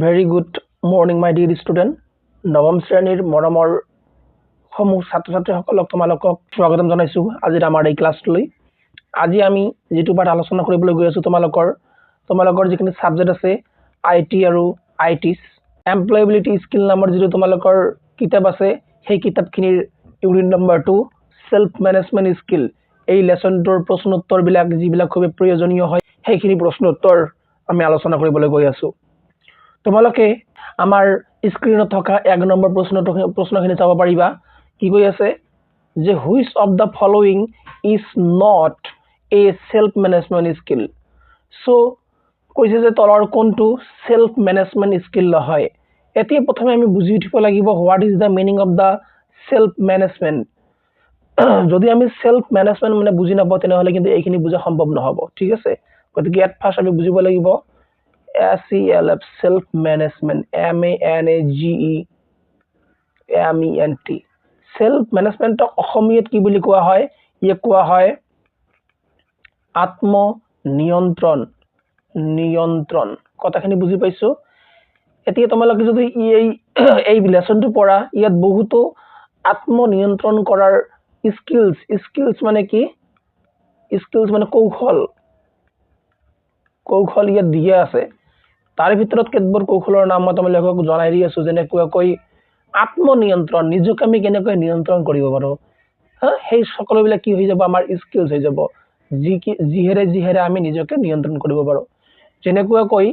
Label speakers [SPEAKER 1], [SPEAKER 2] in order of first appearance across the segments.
[SPEAKER 1] Very good morning মাই dear student. নৱম শ্ৰেণীৰ মৰমৰ সমূহ ছাত্ৰ ছাত্ৰীসকলক তোমালোকক স্বাগতম জনাইছোঁ আজিৰ আমাৰ এই ক্লাছটোলৈ। আজি আমি যিটো পাঠ আলোচনা কৰিবলৈ গৈ আছোঁ তোমালোকৰ যিখিনি ছাবজেক্ট আছে IT আৰু ITs এমপ্লয়েবিলিটি স্কিল নামৰ যিটো তোমালোকৰ কিতাপ আছে সেই কিতাপখিনিৰ unit number 2 self management skill এই লেচনটোৰ প্ৰশ্ন উত্তৰবিলাক যিবিলাক খুবেই প্ৰয়োজনীয় হয় সেইখিনি প্ৰশ্ন উত্তৰ আমি আলোচনা কৰিবলৈ গৈ আছোঁ। তোমালোকে আমাৰ স্ক্ৰীনত থকা 1 নম্বৰ প্ৰশ্নখিনি চাব পাৰিবা। কি কৈ আছে যে which of the following is not a self management skill. So কৈছে যে তলৰ কোনটো সেল্ফ মেনেজমেণ্ট স্কিল নহয়। এতিয়া প্ৰথমে আমি বুজি উঠিব লাগিব what is the meaning of the self management. যদি আমি সেল্ফ মেনেজমেণ্ট মানে বুজি নাপাওঁ তেনেহ'লে কিন্তু এইখিনি বুজা সম্ভৱ নহ'ব। ঠিক আছে, গতিকে ইয়াত ফাৰ্ষ্ট আমি বুজিব লাগিব SELF self management MANAGEMENT self মেনেজমেণ্টক অসমীয়াত কি বুলি কোৱা হয়? ইয়াক কোৱা হয় নিয়ন্ত্ৰণ। কথাখিনি বুজি পাইছো। এতিয়া তোমালোকে যদি এই লেচনটো পঢ়া ইয়াত বহুতো আত্মনিয়ন্ত্ৰণ কৰাৰ স্কিলছ মানে কি? স্কিলছ মানে কৌশল ইয়াত দিয়া আছে। তাৰ ভিতৰত কেতবোৰ কৌশলৰ নাম মই তোমালোকক জনাই দি আছো, যেনেকুৱাকৈ আত্মনিয়ন্ত্ৰণ, নিজকে আমি কেনেকৈ নিয়ন্ত্ৰণ কৰিব পাৰোঁ, সেই সকলোবিলাক কি হৈ যাব? আমাৰ স্কিলছ হৈ যাব, যিহেৰে আমি নিজকে নিয়ন্ত্ৰণ কৰিব পাৰোঁ। যেনেকুৱাকৈ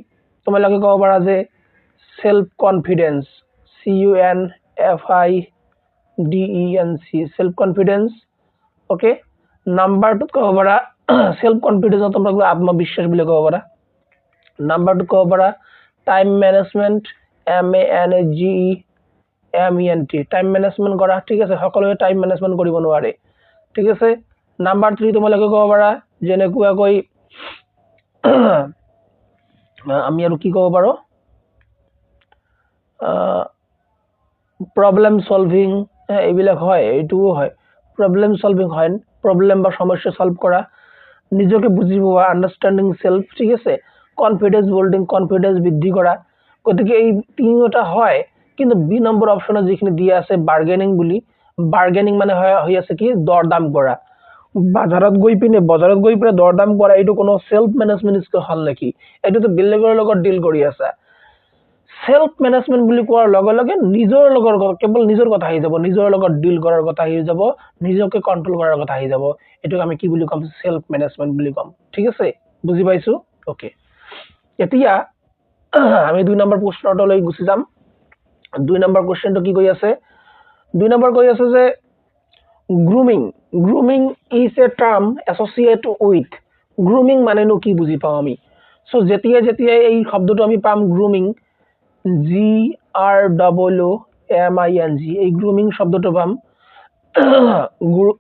[SPEAKER 1] তোমালোকে ক'ব পাৰা যে self confidence, CONFIDENC self confidence. Okay, number 2 ক'ব পাৰা সেল্ফ কনফিডেন্সত তোমালোকে আত্মবিশ্বাস বুলি ক'ব পাৰা। নাম্বাৰ 2 ক'ব পাৰা time management, MANAGEMENT time management কৰা। ঠিক আছে, সকলোৱে টাইম মেনেজমেণ্ট কৰিব নোৱাৰে। ঠিক আছে। নাম্বাৰ 3 তোমালোকে ক'ব পাৰা যেনেকুৱাকৈ আমি আৰু কি ক'ব পাৰোঁ, প্ৰব্লেম সলভিং। এইবিলাক হয়, এইটোও হয়, প্ৰব্লেম সলভিং হয়, প্ৰব্লেম বা সমস্যা সলভ কৰা, নিজকে বুজি পোৱা, আণ্ডাৰষ্টেণ্ডিং সেল্ফ। ঠিক আছে, কনফিডেন্স বিল্ডিং, কনফিডেন্স বৃদ্ধি কৰা। গতিকে এই তিনিওটা হয়, কিন্তু বি নম্বৰ অপশ্যনত যিখিনি দিয়া আছে বাৰ্গেনিং বুলি, বাৰ্গেনিং মানে হৈ আছে কি? দৰদাম কৰা। বজাৰত গৈ পিনে দৰদাম কৰা, এইটো কোনো সেল্ফ মেনেজমেণ্ট স্কিল হ'ল নেকি? এইটোতো বেলেগৰ লগত ডিল কৰি আছা। সেল্ফ মেনেজমেণ্ট বুলি কোৱাৰ লগে লগে কেৱল নিজৰ কথা আহি যাব, নিজৰ লগত ডিল কৰাৰ কথা আহি যাব, নিজকে কণ্ট্ৰল কৰাৰ কথা আহি যাব। এইটোক আমি কি বুলি ক'ম? সেল্ফ মেনেজমেণ্ট বুলি ক'ম। ঠিক আছে, বুজি পাইছো? অ'কে, এতিয়া আমি 2 নম্বৰ প্ৰশ্নটোলৈ গুচি যাম। 2 নম্বৰ কুৱেশ্যনটো কি কৈ আছে? 2 নম্বৰ কৈ আছে যে grooming is a term associated with. Grooming মানেনো কি বুজি পাওঁ আমি? চ' যেতিয়া এই শব্দটো আমি পাম গ্ৰুমিং, GROOMING, এই গ্ৰুমিং শব্দটো পাম।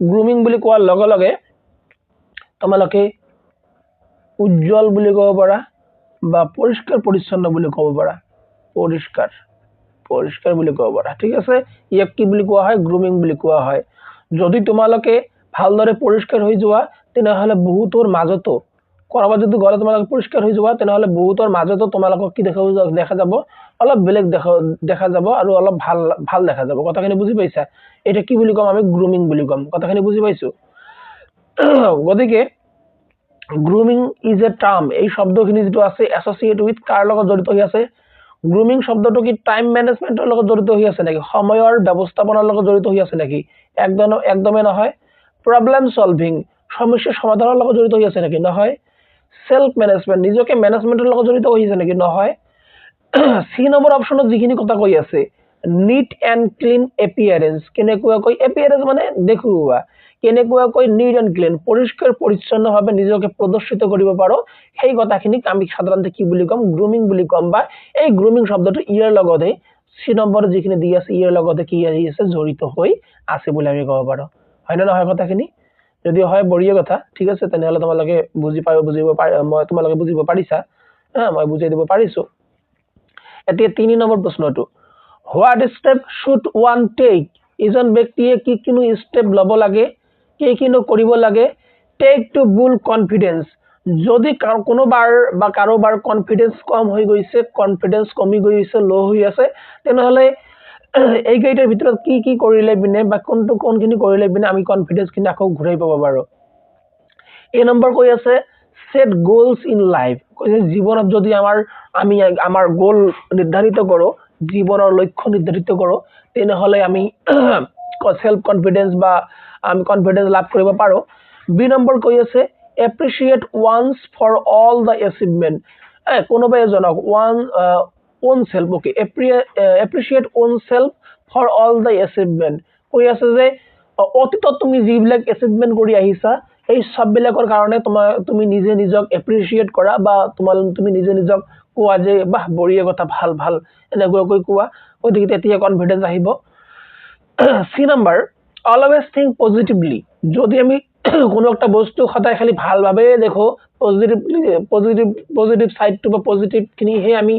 [SPEAKER 1] গ্ৰুমিং বুলি কোৱাৰ লগে লগে তোমালোকে উজ্জ্বল বুলি ক'ব পাৰা বা পৰিষ্কাৰ পৰিচ্ছন্ন বুলি ক'ব পাৰা। পৰিষ্কাৰ বুলি ক'ব পাৰা। ঠিক আছে, ইয়াক কি বুলি কোৱা হয়? গ্ৰুমিং বুলি কোৱা হয়। যদি তোমালোকে ভালদৰে পৰিষ্কাৰ হৈ যোৱা তেনেহ'লে বহুতৰ মাজতো, ক'ৰবাত যদি গ'লে তোমালোকে পৰিষ্কাৰ হৈ যোৱা তেনেহ'লে বহুতৰ মাজতো তোমালোকক কি দেখা যাব? অলপ বেলেগ দেখা যাব আৰু অলপ ভাল দেখা যাব। কথাখিনি বুজি পাইছা? এটা কি বুলি ক'ম? আমি গ্ৰুমিং বুলি ক'ম। কথাখিনি বুজি পাইছো? গতিকে গ্ৰুমিং ইজ এ টাৰ্ম, এই শব্দখিনি যিটো আছে এছ'চিয়েট উইথ কাৰ লগত জড়িত হৈ আছে? গ্ৰুমিং শব্দটো কি টাইম মেনেজমেণ্টৰ লগত জড়িত হৈ আছে নেকি? সময়ৰ ব্যৱস্থাপনাৰ লগত জড়িত হৈ আছে নেকি? একদমেই নহয়। প্ৰব্লেম সলভিং, সমস্যা সমাধানৰ লগত জড়িত হৈ আছে নেকি? নহয়। সেল্ফ মেনেজমেণ্ট, নিজকে মেনেজমেণ্টৰ লগত জড়িত হৈ আছে নেকি? নহয়। চি নম্বৰ অপশ্যনত যিখিনি কথা কৈ আছে নিট এণ্ড ক্লিন এপিয়াৰেঞ্চ, কেনেকুৱাকৈ? এপিয়াৰেঞ্চ মানে দেখুওৱা, কেনেকুৱাকৈ নিট এণ্ড ক্লিন, পৰিষ্কাৰ পৰিচ্ছন্নভাৱে নিজকে প্ৰদৰ্শিত কৰিব পাৰোঁ, সেই কথাখিনিক আমি সাধাৰণতে কি বুলি ক'ম? গ্ৰুমিং বুলি ক'ম। বা এই গ্ৰুমিং শব্দটো ইয়াৰ লগতে চি নম্বৰ যিখিনি দি আছে ইয়াৰ লগতে কি আহি আছে? জড়িত হৈ আছে বুলি আমি ক'ব পাৰোঁ। হয়নে নহয় কথাখিনি? যদি হয় বঢ়িয়া কথা। ঠিক আছে, তেনেহ'লে তোমালোকে তোমালোকে বুজিব পাৰিছা, মই বুজাই দিব পাৰিছোঁ। এতিয়া 3 নম্বৰ প্ৰশ্নটো, what step should one take? এজন ব্যক্তিয়ে কিনো ষ্টেপ ল'ব লাগে, কিনো কৰিব লাগে? টেক টু বুল্ড কনফিডেন্স, যদি কোনোবাৰ বা কাৰোবাৰ কনফিডেন্স কম হৈ গৈছে, কনফিডেন্স কমি গৈছে, ল' হৈ আছে, তেনেহ'লে এইকেইটাৰ ভিতৰত কি কি কৰিলে পিনে বা কোনখিনি কৰিলে পিনে আমি কনফিডেন্সখিনি আকৌ ঘূৰাই পাব পাৰোঁ। এই নম্বৰ কৈ আছে সেট গোলছ ইন লাইফ, কৈছে জীৱনত যদি আমি আমাৰ গোল নিৰ্ধাৰিত কৰোঁ, জীৱনৰ লক্ষ্য নিৰ্ধাৰিত কৰোঁ, তেনেহ'লে আমি সেল্ফ কনফিডেন্স বা আমি কনফিডেন্স লাভ কৰিব পাৰোঁ। বি নম্বৰ কৈ আছে appreciate one's for all the achievement, কোনোবা এজনক own self, okay, appreciate own self for all the achievement, কৈ আছে যে অতীতত তুমি যিবিলাক এচিভমেণ্ট কৰি আহিছা এই চববিলাকৰ কাৰণে তুমি নিজে নিজক এপ্ৰিচিয়েট কৰা বা তুমি নিজে নিজক কোৱা যে বাহ বঢ়িয়া কথা, ভাল ভাল, এনেকুৱাকৈ কোৱা, গতিকে তেতিয়া কনফিডেন্স আহিব। C number always think positively, যদি আমি কোনো একটা বস্তু সদায় খালি ভালভাৱে দেখো, পজিটিভ চাইডটো বা পজিটিভখিনিহে আমি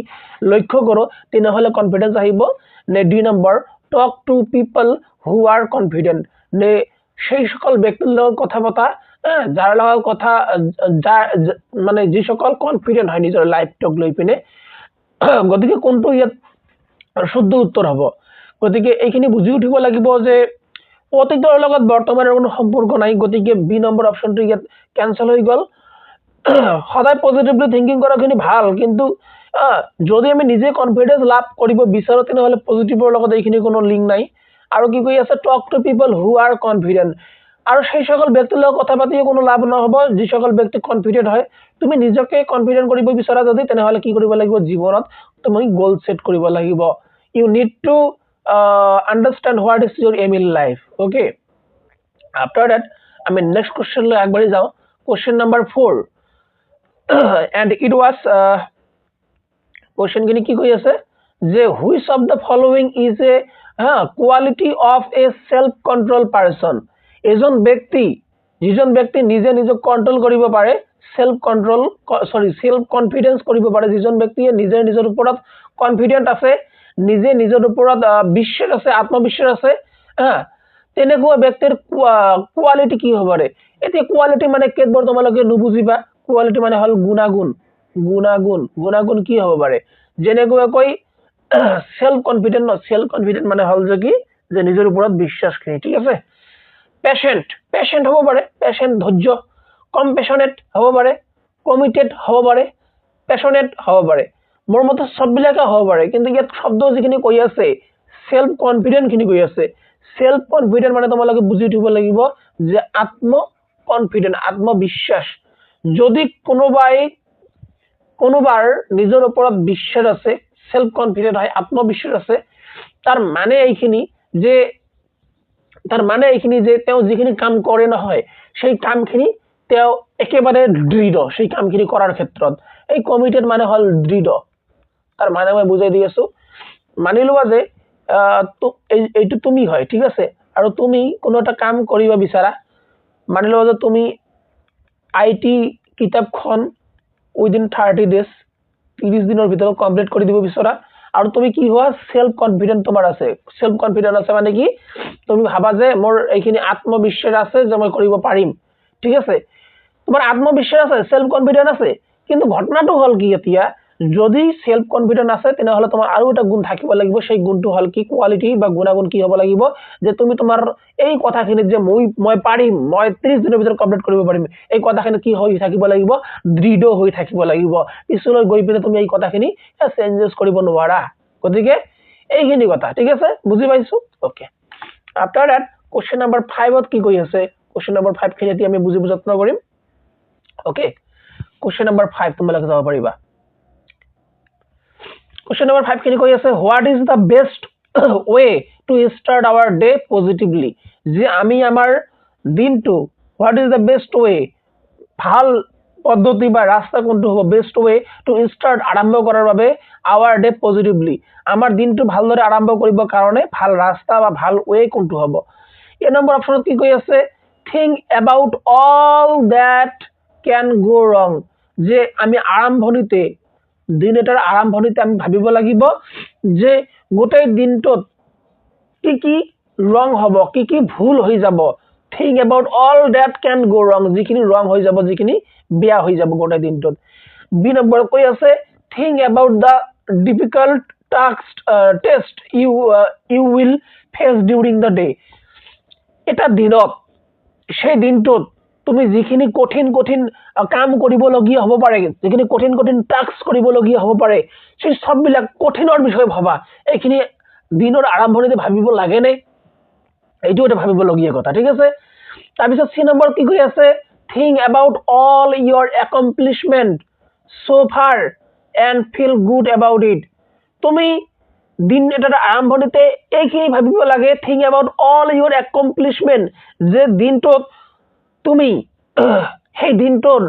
[SPEAKER 1] লক্ষ্য কৰোঁ, তেনেহ'লে কনফিডেন্স আহিব। নে D number talk to people who R confident, নে সেই সকল ব্যক্তিৰ লগত কথা পতা যাৰ লগত মানে যিসকল কনফিডেণ্ট হয় নিজৰ লাইফটোক লৈ পিনে। গতিকে কোনটো ইয়াত শুদ্ধ উত্তৰ হ'ব? গতিকে এইখিনি বুজি উঠিব লাগিব যে অতীতৰ লগত বৰ্তমানৰ কোনো সম্পৰ্ক নাই, গতিকে বি নম্বৰ অপশ্যনটো ইয়াত কেঞ্চেল হৈ গ'ল। সদায় পজিটিভলি থিংকিং কৰাখিনি ভাল, কিন্তু যদি আমি নিজে কনফিডেন্স লাভ কৰিব বিচাৰোঁ তেনেহ'লে পজিটিভৰ লগত এইখিনি কোনো লিংক নাই। আৰু কি কৈ আছে talk two people who R confident, আৰু সেই সকল ব্যক্তিৰ লগত কথা পাতিও কোনো লাভ নহ'ব যিসকল ব্যক্তি কনফিডেণ্ট হয়। তুমি নিজকে কনফিডেণ্ট কৰিব বিচৰা যদি, তেনেহ'লে কি কৰিব লাগিব, জীৱনত তুমি গ'ল ছেট কৰিব লাগিব। You need to understand what is your aim in life, okay. After that আমি নেক্সট কুৱেশ্যনলৈ আগবাঢ়ি যাওঁ। Question number 4 and it was কুৱেশ্যনখিনি কি কৈ আছে যে which of the following is a quality of a self control person, যিজন ব্যক্তি নিজে নিজক কণ্ট্ৰল কৰিব পাৰে, ছেল্ফ কনফিডেন্স কৰিব পাৰে, যিজন ব্যক্তিয়ে নিজে নিজৰ ওপৰত কনফিডেণ্ট আছে, নিজে নিজৰ ওপৰত বিশ্বাস আছে, আত্মবিশ্বাস আছে, তেনেকুৱা ব্যক্তিৰ কোৱালিটি কি হ'ব পাৰে? এতিয়া কোৱালিটি মানে কেতবোৰ তোমালোকে নুবুজিবা, কোৱালিটি মানে হ'ল গুণাগুণ কি হ'ব পাৰে? যেনেকুৱাকৈ সেল্ফ কনফিডেন্ট মানে হ'ল যে কি, যে নিজৰ ওপৰত বিশ্বাসখিনি, ঠিক আছে। পেচেণ্ট হ'ব পাৰে, ধৈৰ্য, কম্পেশ্যনেট হ'ব পাৰে, কমিটেড হ'ব পাৰে, পেচনেট হ'ব পাৰে, মোৰ মতে চববিলাকে হ'ব পাৰে, কিন্তু ইয়াত শব্দ যিখিনি কৈ আছে সেল্ফ কনফিডেন্টখিনি কৈ আছে। সেল্ফ কনফিডেন্ট মানে তোমালোকে বুজি উঠিব লাগিব যে আত্মবিশ্বাস। যদি কোনোবাৰ নিজৰ ওপৰত বিশ্বাস আছে, সেল্ফ কনফিডেন্ট হয়, আত্মবিশ্বাস আছে, তাৰ মানে এইখিনি যে তেওঁ যিখিনি কাম কৰে নহয়, সেই কামখিনি তেওঁ একেবাৰে দৃঢ়, সেই কামখিনি কৰাৰ ক্ষেত্ৰত। এই কমিটেড মানে হ'ল দৃঢ়, তাৰ মানে মই বুজাই দি আছোঁ। মানি লোৱা যে এইটো তুমি হয়, ঠিক আছে, আৰু তুমি কোনো এটা কাম কৰিব বিচাৰা, মানি লোৱা যে তুমি IT কিতাপখন উইদিন 30 days, 30 দিনৰ ভিতৰত কমপ্লিট কৰি দিব বিচৰা, আৰু তুমি কি হোৱা, সেল্ফ কনফিডেন্ট তোমাৰ আছে। সেল্ফ কনফিডেন্ট আছে মানে কি, তুমি ভাবা যে মোৰ এইখিনি আত্মবিশ্বাস আছে যে মই কৰিব পাৰিম, ঠিক আছে, তোমাৰ আত্মবিশ্বাস আছে, সেল্ফ কনফিডেন্ট আছে। কিন্তু ঘটনাটো হ'ল কি, এতিয়া যদি সেল্ফ কনফিডেন্ট আছে তেনেহ'লে তোমাৰ আৰু এটা গুণ থাকিব লাগিব, সেই গুণটো হ'ল কি, কোৱালিটি বা গুণাগুণ কি হ'ব লাগিব, যে তুমি তোমাৰ এই কথাখিনিত যে মই পাৰিম, মই 30 দিনৰ ভিতৰত কমপ্লিট কৰিব পাৰিম, এই কথাখিনি কি হৈ থাকিব লাগিব, দৃঢ় হৈ থাকিব লাগিব। পিছলৈ গৈ পিনে তুমি এই কথাখিনি চেঞ্জেছ কৰিব নোৱাৰা। গতিকে এইখিনি কথা, ঠিক আছে, বুজি পাইছো, okay. After that question number 5ত কি কৈ আছে, কুৱেশ্যন নম্বৰ 5খিনি এতিয়া আমি বুজিব যত্ন কৰিম, অ'কে। কুৱেশ্যন নম্বৰ 5 তোমালোকে যাব পাৰিবা। কুৱেশ্যন নম্বৰ 5খিনি কৈ আছে what is the best way to start our day positively, যে আমি আমাৰ দিনটো, what is the best way, ভাল পদ্ধতি বা ৰাস্তা কোনটো হ'ব, বেষ্ট ৱে টু ষ্টাৰ্ট, আৰম্ভ কৰাৰ বাবে আৱাৰ ডে পজিটিভলি, আমাৰ দিনটো ভালদৰে আৰম্ভ কৰিবৰ কাৰণে ভাল ৰাস্তা বা ভাল ৱে কোনটো হ'ব? এই নম্বৰ অপশ্যনত কি কৈ আছে থিংক এবাউট অল দ্যাট কেন গো ৰং, যে আমি দিন এটাৰ আৰম্ভণিতে আমি ভাবিব লাগিব যে গোটেই দিনটোত কি কি ৰং হ'ব, কি কি ভুল হৈ যাব, থিংক এবাউট অল ডেট কেন গো ৰং, যিখিনি ৰং হৈ যাব, যিখিনি বেয়া হৈ যাব গোটেই দিনটোত। বি নম্বৰ কৈ আছে think about the difficult test you will face during the day. এটা দিনত, সেই দিনটোত তুমি যিখিনি কঠিন কঠিন কাম কৰিবলগীয়া হ'ব পাৰে, যিখিনি কঠিন কঠিন টাস্ক কৰিবলগীয়া হ'ব পাৰে, সেই চববিলাক কঠিনৰ বিষয়ে ভাবা। এইখিনি দিনৰ আৰম্ভণিতে ভাবিব লাগেনে? এইটো এটা ভাবিবলগীয়া কথা, ঠিক আছে। তাৰপিছত চি নম্বৰ কি কৈ আছে think about all your accomplishment so' far and feel good about it. তুমি দিন এটাৰ আৰম্ভণিতে এইখিনি ভাবিব লাগে, think about all your accomplishment, যে দিনটোত তুমি সেই দিনটোৰ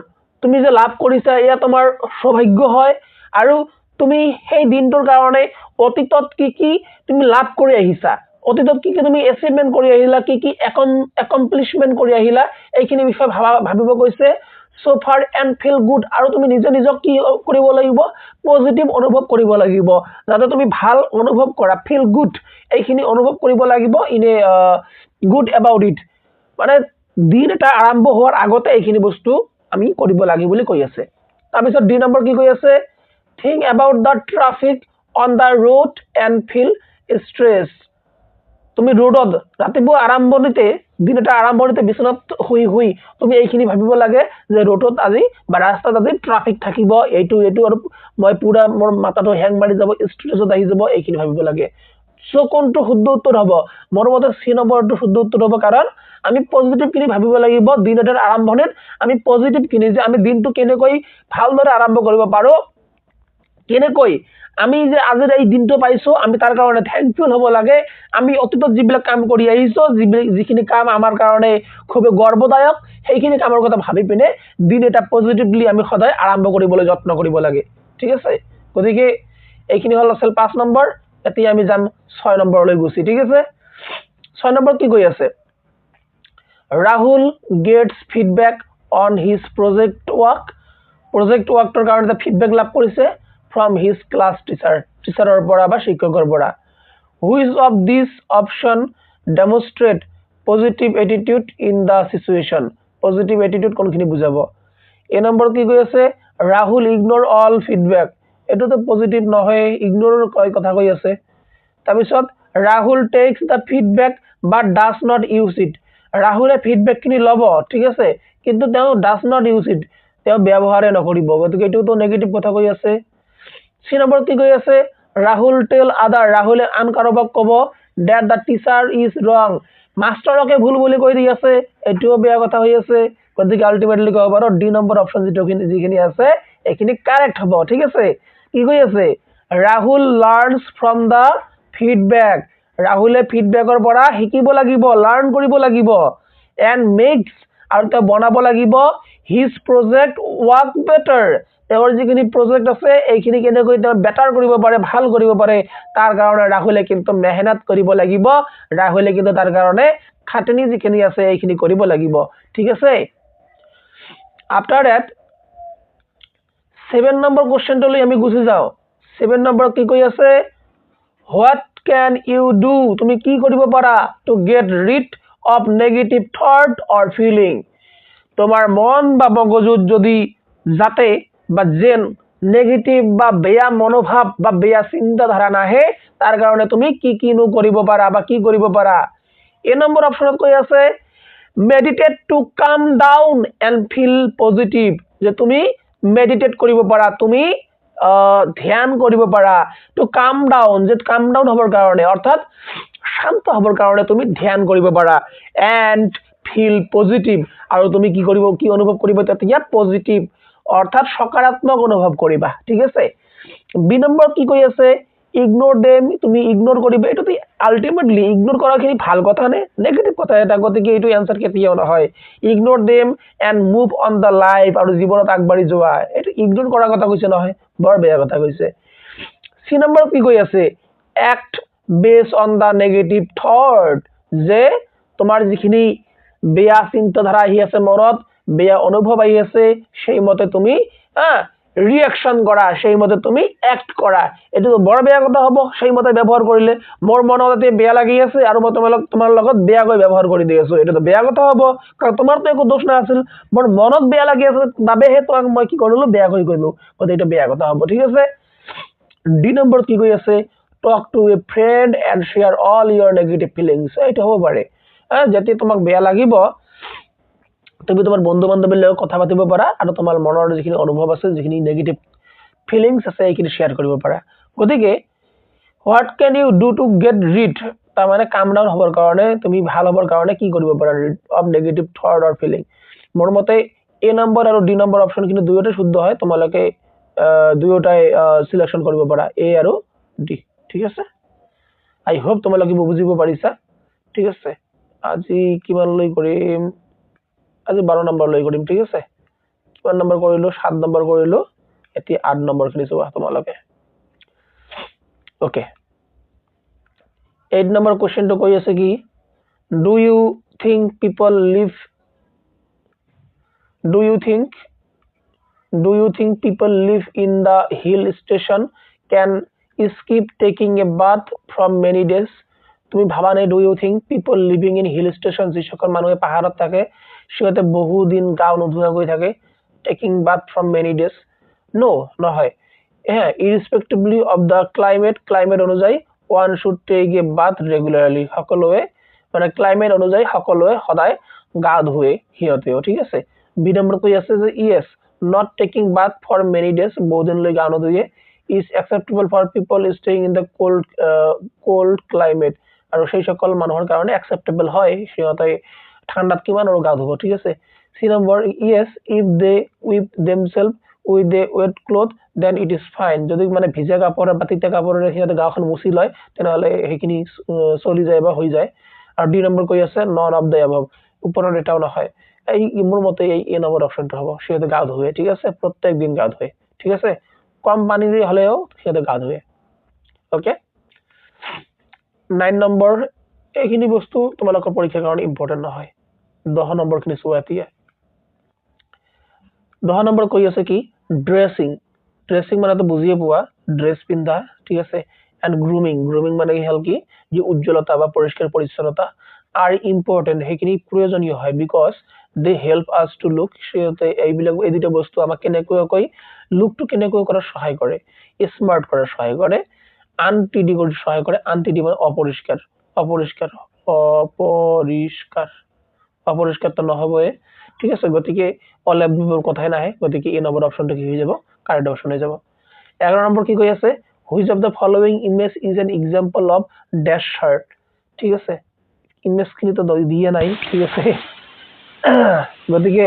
[SPEAKER 1] তুমি যে লাভ কৰিছা এয়া তোমাৰ সৌভাগ্য হয়। আৰু তুমি সেই দিনটোৰ কাৰণে অতীতত কি কি তুমি লাভ কৰি আহিছা, অতীতত কি কি তুমি এচিভমেণ্ট কৰি আহিলা, কি কি একমপ্লিছমেণ্ট কৰি আহিলা, এইখিনি বিষয়ে ভাবিব কৈছে। চ' ফাৰ এণ্ড ফিল গুড, আৰু তুমি নিজে নিজক কি কৰিব লাগিব, পজিটিভ অনুভৱ কৰিব লাগিব, যাতে তুমি ভাল অনুভৱ কৰা, ফিল গুড, এইখিনি অনুভৱ কৰিব লাগিব in a good about it. মানে দিন এটা আৰম্ভ হোৱাৰ আগতে এইখিনি বস্তু আমি কৰিব লাগে বুলি কৈ আছে। তাৰপিছত ডি নম্বৰ কি কৈ আছে think about the traffic on the road and feel stress. তুমি ৰোডত ৰাতিপুৱা আৰম্ভণিতে, দিন এটা আৰম্ভণিতে বিচনাত শুই শুই তুমি এইখিনি ভাবিব লাগে যে ৰোডত আজি বা ৰাস্তাত আজি ট্ৰাফিক থাকিব, এইটো এইটো, আৰু মই পুৰা মোৰ মাথাটো হেং মাৰি যাব, ষ্ট্ৰেছত আহি যাব, এইখিনি ভাবিব লাগে। চ' কোনটো শুদ্ধ উত্তৰ হ'ব? মোৰ মতে চি নম্বৰটো শুদ্ধ উত্তৰ হ'ব, কাৰণ আমি পজিটিভখিনি ভাবিব লাগিব। দিন এটাৰ আৰম্ভণিত আমি পজিটিভখিনি, যে আমি দিনটো কেনেকৈ ভালদৰে আৰম্ভ কৰিব পাৰোঁ, কেনেকৈ আমি যে আজিৰ এই দিনটো পাইছোঁ, আমি তাৰ কাৰণে থেংকফুল হ'ব লাগে। আমি অতীতত যিবিলাক কাম কৰি আহিছোঁ, যিখিনি কাম আমাৰ কাৰণে খুবেই গৰ্বদায়ক, সেইখিনি কামৰ কথা ভাবি পিনে দিন এটা পজিটিভলি আমি সদায় আৰম্ভ কৰিবলৈ যত্ন কৰিব লাগে, ঠিক আছে। গতিকে এইখিনি হ'ল আছিল 5 নম্বৰ। এতিয়া আমি যাম 6 নম্বৰলৈ গুচি, ঠিক আছে। 6 নম্বৰ কি কৈ আছে Rahul gets feedback on his project ৱৰ্কটোৰ কাৰণে ফিডবেক লাভ কৰিছে ফ্ৰম হিজ ক্লাছ টিচাৰৰ পৰা বা শিক্ষকৰ পৰা। Which of this option demonstrate positive attitude in the situation. Positive attitude কোনখিনি বুজাব? এই নম্বৰ কি কৈ আছে ৰাহুল ইগনোৰ অল ফিডবেক। এইটোতো পজিটিভ নহয়, ইগনোৰৰ কথা কৈ আছে। তাৰপিছত Rahul takes the feedback but does not use it. ৰাহুলে ফিডবেকখিনি ল'ব, ঠিক আছে, কিন্তু তেওঁ ডাজ নট ইউজ ইট, তেওঁ ব্যৱহাৰে নকৰিব, গতিকে এইটোতো নেগেটিভ কথা কৈ আছে। চি নম্বৰ কি কৈ আছে ৰাহুল টেল আদাৰ। ৰাহুলে আন কাৰোবাক ক'ব ডেট দ্য টিচাৰ ইজ ৰং। মাষ্টৰকে ভুল বুলি কৈ দি আছে, এইটোও বেয়া কথা হৈ আছে। গতিকে আল্টিমেটলি ক'ব পাৰোঁ ডি নম্বৰ অপশ্যন যিখিনি আছে এইখিনি কাৰেক্ট হ'ব, ঠিক আছে। কি কৈ আছে ৰাহুল লাৰ্ণছ ফ্ৰম দ্য ফিডবেক। ৰাহুলে ফিডবেকৰ পৰা শিকিব লাগিব, লাৰ্ণ কৰিব লাগিব। এণ্ড মেক্স, আৰু তেওঁ বনাব লাগিব হিজ প্ৰজেক্ট ৱৰ্ক বেটাৰ। তেওঁৰ যিখিনি প্ৰজেক্ট আছে এইখিনি কেনেকৈ তেওঁ বেটাৰ কৰিব পাৰে, ভাল কৰিব পাৰে, তাৰ কাৰণে ৰাহুলে কিন্তু মেহনত কৰিব লাগিব। ৰাহুলে কিন্তু তাৰ কাৰণে খাটনি যিখিনি আছে এইখিনি কৰিব লাগিব, ঠিক আছে। আফটাৰ ডেট 7 নম্বৰ কুৱেশ্যনটোলৈ আমি গুচি যাওঁ। 7 নম্বৰ কি কৈ আছে হোৱাট কেন ইউ ডু। তুমি কি কৰিব পাৰা to get rid of negative thought or feeling. তোমাৰ মন বা মগজুত যদি যাতে বা যেন নেগেটিভ বা বেয়া মনোভাৱ বা বেয়া চিন্তাধাৰা নাহে, তাৰ কাৰণে তুমি কিনো কৰিব পাৰা বা কি কৰিব পাৰা। এই নম্বৰ অপশ্যনত কৈ আছে meditate to calm down and feel positive. যে তুমি মেডিটেট কৰিব পাৰা, তুমি ধ্যান কৰিব পাৰা। টু কাম ডাউন, যে কাম ডাউন হ'বৰ কাৰণে, অৰ্থাৎ শান্ত হ'বৰ কাৰণে তুমি ধ্যান কৰিব পাৰা। এণ্ড ফিল পজিটিভ, আৰু তুমি কি অনুভৱ কৰিবা তেতিয়া পজিটিভ, অৰ্থাৎ সকাৰাত্মক অনুভৱ কৰিবা, ঠিক আছে। বি নম্বৰ কি কৈ আছে ইগনোৰ দেম। তুমি ইগনোৰ কৰিবা। এইটোতো আল্টিমেটলি ইগনোৰ কৰাখিনি ভাল কথা নে নেগেটিভ কথা এটা, গতিকে এইটো এনচাৰ কেতিয়াও নহয়। Ignore them and move on the life, আৰু জীৱনত আগবাঢ়ি যোৱা। এইটো ইগনোৰ কৰাৰ কথা কৈছে নহয়, বৰ বেয়া কথা কৈছে। চি নম্বৰ কি কৈ আছে এক্ট বেছ অন দ্য নেগেটিভ থট। যে তোমাৰ যিখিনি বেয়া চিন্তাধাৰা আহি আছে মনত, বেয়া অনুভৱ আহি আছে, সেইমতে তুমি ৰিয়েকশ্যন কৰা সেই মতে তুমি এক্ট কৰা এইটো বৰ বেয়া কথা হ'ব সেই মতে ব্যৱহাৰ কৰিলে মোৰ মনত এতিয়া বেয়া লাগি আছে আৰু মই তোমাৰ লগত বেয়াকৈ ব্যৱহাৰ কৰি দি আছো এইটো বেয়া কথা হ'ব কাৰণ তোমাৰতো একো দোষ নাছিল মোৰ মনত বেয়া লাগি আছে বাবেহে তোমাক মই কি কৰিলো বেয়াকৈ কৰিলো গতিকে এইটো বেয়া কথা হ'ব ঠিক আছে ডি নম্বৰ কি কৈ আছে talk to a friend and share all your negative feelings এইটো হ'ব পাৰে যেতিয়া তোমাক বেয়া লাগিব তুমি তোমাৰ বন্ধু বান্ধৱীৰ লগত কথা পাতিব পাৰা আৰু তোমাৰ মনৰ যিখিনি অনুভৱ আছে যিখিনি নেগেটিভ ফিলিংছ আছে এইখিনি শ্বেয়াৰ কৰিব পাৰা গতিকে what can you do to get rid তাৰমানে কাম ডাউন হ'বৰ কাৰণে তুমি ভাল হ'বৰ কাৰণে কি কৰিব পাৰা rid of negative thought or feeling মোৰ মতে এ নম্বৰ আৰু ডি নম্বৰ অপশ্যন কিন্তু দুয়োটাই শুদ্ধ হয় তোমালোকে দুয়োটাই সিলেকশ্যন কৰিব পাৰা এ আৰু ডি ঠিক আছে আই হোপ তোমালোকে বুজিব পাৰিছা ঠিক আছে আজি কিমান লৈ কৰিম আজি 12 নম্বৰ লৈ কৰিম ঠিক আছে কিমান নম্বৰ কৰিলো 7 নম্বৰ কৰিলো এতিয়া 8 নম্বৰ খিনি চোৱা তোমালোকে ওকে 8 নম্বৰ কোৱেশ্চনটো কৈ আছে কি do you think people live in the hill station can skip taking a bath from many days তুমি ভাবা নাই do you think people living in hill station যিসকল মানুহে পাহাৰত থাকে সিহঁতে বহু দিন গা নোধোৱাকৈ থাকে taking bath from many days no নহয় ইৰেস্পেক্টিভলি অফ দ্য ক্লাইমেট অনুযায়ী one should take a bath regularly সকলোৱে মানে ক্লাইমেট অনুযায়ী সকলোৱে সদায় গা ধুৱে সিহঁতেও ঠিক আছে বি নম্বৰ কৈ আছে যে yes not taking bath for many days বহুদিনলৈ গা নোধুৱে is acceptable for people staying in the cold climate আৰু সেই সকল মানুহৰ কাৰণে একচেপ্টেবল হয় সিহঁতে ঠাণ্ডাত কিমান আৰু গা ধুব ঠিক আছে C number yes if they wipe themselves with a wet cloth then it is fine যদি মানে ভিজা কাপোৰে বা তিতা কাপোৰেৰে সিহঁতে গাখন মুচি লয় তেনেহ'লে সেইখিনি চলি যায় বা হৈ যায় আৰু ডি নম্বৰ কৈ আছে নন অফ দ্য এবাভ ওপৰৰ এটাও নহয় এই মোৰ মতে এই এ নম্বৰ অপশ্যনটো হ'ব সিহঁতে গা ধুৱে ঠিক আছে প্ৰত্যেক দিন গা ধুৱে ঠিক আছে কম পানী দি হ'লেও সিহঁতে গা ধুৱে ওকে 9 নম্বৰ এইখিনি বস্তু তোমালোকৰ পৰীক্ষাৰ কাৰণে ইম্পৰ্টেণ্ট নহয় 10 নম্বৰ খিনি চোৱা এতিয়া 10 নম্বৰ কৈ আছে কি ড্ৰেছিং মানে তো বুজিয়ে পোৱা ড্ৰেছ পিন্ধা ঠিক আছে এণ্ড গ্ৰুমিং মানে কি হ'ল কি যে উজ্জ্বলতা বা পৰিষ্কাৰ পৰিচ্ছন্নতা are important সেইখিনি প্ৰয়োজনীয় হয় because they help us to look সিহঁতে এইবিলাক এই দুটা বস্তু আমাক কেনেকৈ লুকটো কেনেকৈ কৰাৰ সহায় কৰে স্মাৰ্ট কৰাৰ সহায় কৰে আনটিডি কৰি সহায় কৰে আনটিডি মানে অপৰিষ্কাৰ তো নহবই ঠিক আছে গতিকে অলেববোৰ কথাই নাহে গতিকে এই নম্বৰ অপশ্যনটো কি হৈ যাব কাৰেক্ট অপশ্যন হৈ যাব 11 নম্বৰ কি কৈ আছে which of the following image is an example of ডেশ শাৰ্ট ঠিক আছে ইমেজ খিনি তো দিয়া নাই ঠিক আছে গতিকে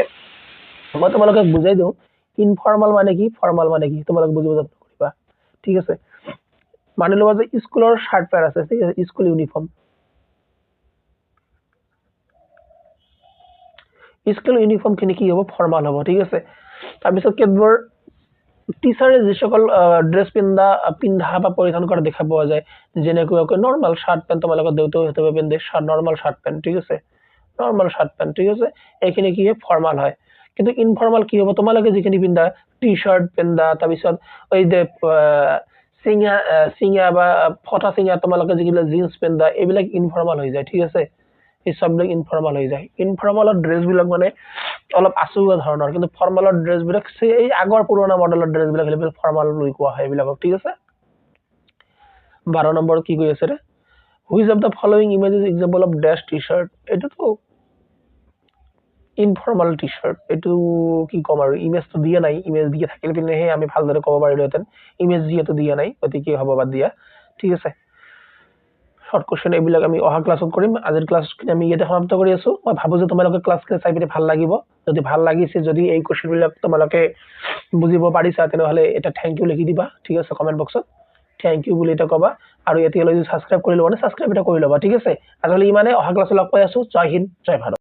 [SPEAKER 1] মই তোমালোকক বুজাই দিওঁ ইনফৰ্মাল মানে কি ফৰ্মাল মানে কি তোমালোক বুজিব যত্ন কৰিবা ঠিক আছে মানি লোৱা যে স্কুলৰ শাৰ্ট পেণ্ট আছে ঠিক আছে স্কুল ইউনিফৰ্ম খিনি কি হ'ব ফৰ্মাল হ'ব ঠিক আছে তাৰপিছত কেতবোৰ টিচাৰে যিসকল ড্ৰেছ পিন্ধা বা পৰিধান কৰা দেখা পোৱা যায় যেনেকৈ নৰ্মেল শাৰ্ট পেণ্ট তোমালোকৰ দেউতাও পিন্ধে নৰ্মেল শাৰ্ট পেণ্ট ঠিক আছে ঠিক আছে এইখিনি কি হয় ফৰ্মাল হয় কিন্তু ইনফৰ্মাল কি হ'ব তোমালোকে যিখিনি পিন্ধা টি শাৰ্ট পিন্ধা তাৰপিছত এই যে চিঙা বা ফটা চিঙা তোমালোকে যিবিলাক জিন্স পিন্ধা এইবিলাক ইনফৰ্মাল হৈ যায় ঠিক আছে এই সববিলাক ইনফৰ্মাল হৈ যায় ইনফৰ্মালৰ ড্ৰেছবিলাক মানে অলপ আচুৱা ধৰণৰ কিন্তু ফৰ্মালৰ ড্ৰেছবিলাক এই আগৰ পুৰণা মডেলৰ ড্ৰেছবিলাক সেইবিলাক ফৰ্মাল বুলি কোৱা হয় এইবিলাকক ঠিক আছে 12 নম্বৰ কি কৈ আছে ৰে which of the following images example of dash T shirt এটোতো ইনফৰ্মাল টি শাৰ্ট এটো কি কম আৰু ইমেজটো দিয়া নাই ইমেজ দিয়ে থাকিলে পিনেহে আমি ভালদৰে ক'ব পাৰিলোহেঁতেন ইমেজ যিহেতু দিয়া নাই গতিকে হ'ব বাদ দিয়া ঠিক আছে শর্ট কোশ্চেন এইবিলাক আমি অহা ক্লাছত কৰিম আজিৰ ক্লাছখিনি আমি ইয়াতে সমাপ্ত কৰি আছো মই ভাবো যে তোমালোকে ক্লাছখিনি চাই পিনে ভাল লাগিব যদি ভাল লাগিছে যদি এই কোশ্চেনবিলাক তোমালোকে বুজিব পাৰিছা তেনেহলে এটা থ্যাংক ইউ লিখি দিবা ঠিক আছে কমেন্ট বক্সত থ্যাংক ইউ বুলি এটা কবা আৰু এতিয়ালৈ যদি সাবস্ক্ৰাইব কৰি লবা না সাবস্ক্ৰাইব এটা কৰি লবা ঠিক আছে আজিলৈ ইমানে অহা ক্লাছত লগ পাই আছো জয় হিন্দ জয় ভাৰত